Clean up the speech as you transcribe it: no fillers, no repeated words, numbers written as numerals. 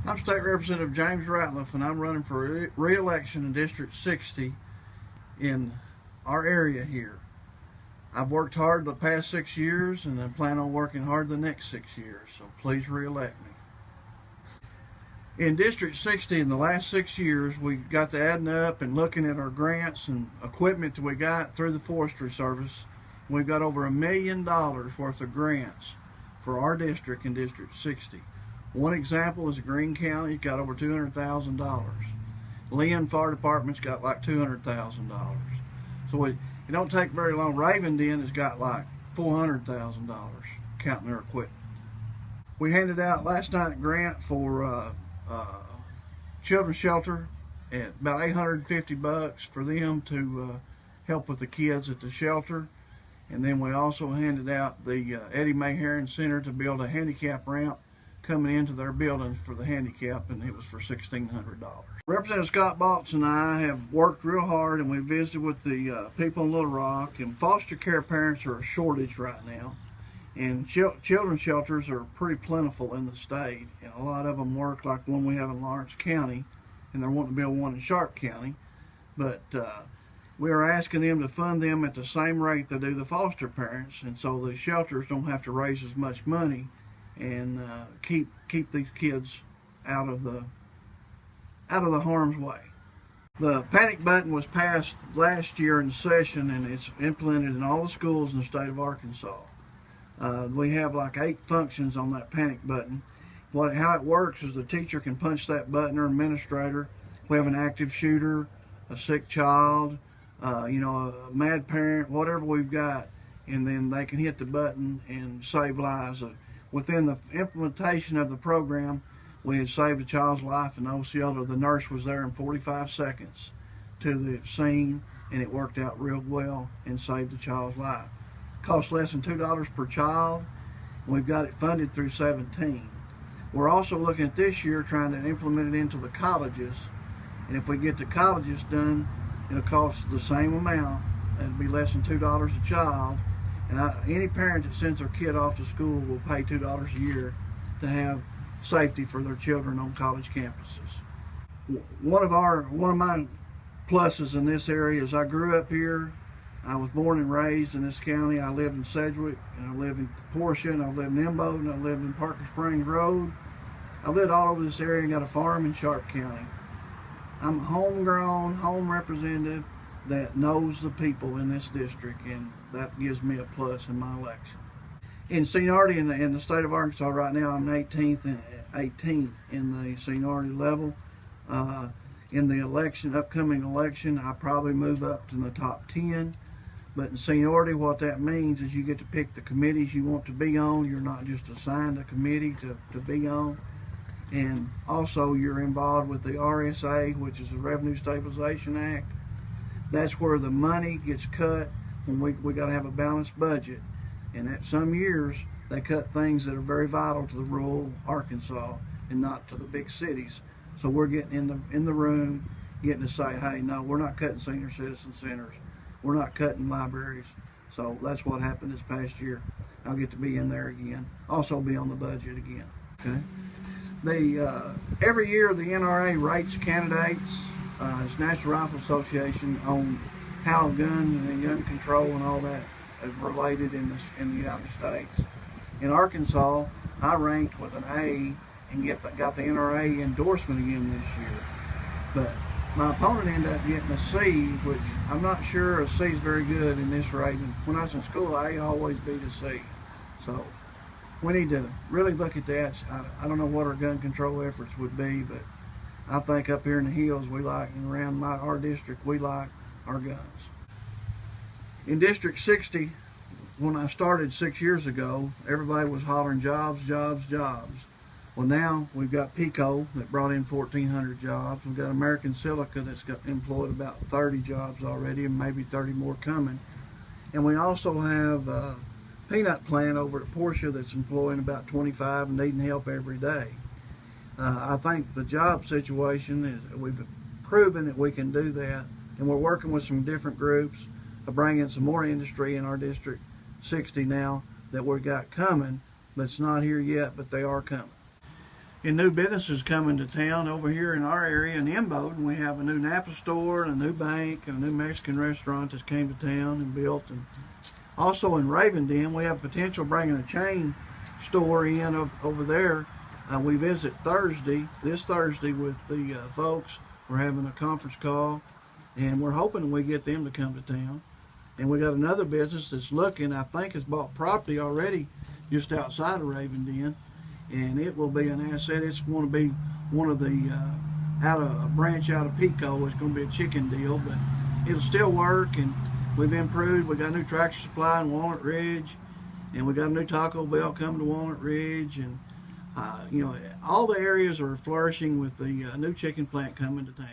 I'm State Representative James Ratliff, and I'm running for re-election in District 60 in our area here. I've worked hard the past 6 years, and I plan on working hard the next 6 years, so please re-elect me. In District 60, in the last 6 years, we got to adding up and looking at our grants and equipment that we got through the Forestry Service. We've got over $1 million worth of grants for our district in District 60. One example is Greene County got over $200,000. Lynn Fire Department's got like $200,000. So it don't take very long. Ravenden has got like $400,000 counting their equipment. We handed out last night a grant for children's shelter at about $850 for them to help with the kids at the shelter. And then we also handed out the Eddie May Herron Center to build a handicap ramp coming into their buildings for the handicap, and it was for $1,600. Representative Scott Baltz and I have worked real hard, and we visited with the people in Little Rock, and foster care parents are a shortage right now, and children's shelters are pretty plentiful in the state, and a lot of them work like the one we have in Lawrence County, and they're wanting to build one in Sharp County, but we are asking them to fund them at the same rate they do the foster parents, and so the shelters don't have to raise as much money and keep these kids out of the harm's way. The panic button was passed last year in session, and it's implemented in all the schools in the state of Arkansas. We have like 8 functions on that panic button. How it works is the teacher can punch that button, or administrator. We have an active shooter, a sick child, a mad parent, whatever we've got, and then they can hit the button and save lives. Within the implementation of the program, we had saved a child's life in Osceola. The nurse was there in 45 seconds to the scene, and it worked out real well and saved the child's life. It costs less than $2 per child, and we've got it funded through 17. We're also looking at this year trying to implement it into the colleges, and if we get the colleges done, it'll cost the same amount. It'll be less than $2 a child. And any parent that sends their kid off to school will pay $2 a year to have safety for their children on college campuses. One of my pluses in this area is I grew up here. I was born and raised in this county. I lived in Sedgwick, and I lived in Portia, and I lived in Imbo, and I lived in Parker Springs Road. I lived all over this area and got a farm in Sharp County. I'm a homegrown, home representative that knows the people in this district, and that gives me a plus in my election. In seniority in the state of Arkansas right now, I'm 18th in the seniority level. In the upcoming election, I probably move up to the top 10. But in seniority, what that means is you get to pick the committees you want to be on. You're not just assigned a committee to be on. And also you're involved with the RSA, which is the Revenue Stabilization Act. That's where the money gets cut when we got to have a balanced budget. And at some years, they cut things that are very vital to the rural Arkansas and not to the big cities. So we're getting in the room, getting to say, hey, no, we're not cutting senior citizen centers. We're not cutting libraries. So that's what happened this past year. I'll get to be in there again. Also be on the budget again. Okay. Every year the NRA rates candidates, it's National Rifle Association, on how gun and gun control and all that is related in the United States. In Arkansas, I ranked with an A and got the NRA endorsement again this year. But my opponent ended up getting a C, which I'm not sure a C is very good in this rating. When I was in school, I always beat a C. So we need to really look at that. I don't know what our gun control efforts would be, but I think up here in the hills, we like, and around our district, we like our guns. In District 60, when I started 6 years ago, everybody was hollering jobs, jobs, jobs. Well, now we've got PICO that brought in 1,400 jobs. We've got American Silica that's got employed about 30 jobs already, and maybe 30 more coming. And we also have a peanut plant over at Portia that's employing about 25 and needing help every day. I think the job situation is, we've proven that we can do that, and we're working with some different groups of bringing some more industry in our District 60 now that we've got coming, but it's not here yet, but they are coming. and new businesses coming to town over here in our area in Imboden. We have a new Napa store and a new bank and a new Mexican restaurant that's came to town and built. And also in Ravenden, we have potential bringing a chain store in over there. We visit this Thursday with the folks. We're having a conference call, and we're hoping we get them to come to town. And we got another business that's looking, I think has bought property already just outside of Ravenden, and it will be an asset. It's going to be one of the a branch out of Pico. It's going to be a chicken deal, but it'll still work, and we've improved. We got a new Tractor Supply in Walnut Ridge, and we got a new Taco Bell coming to Walnut Ridge, and you know, all the areas are flourishing with the new chicken plant coming to town.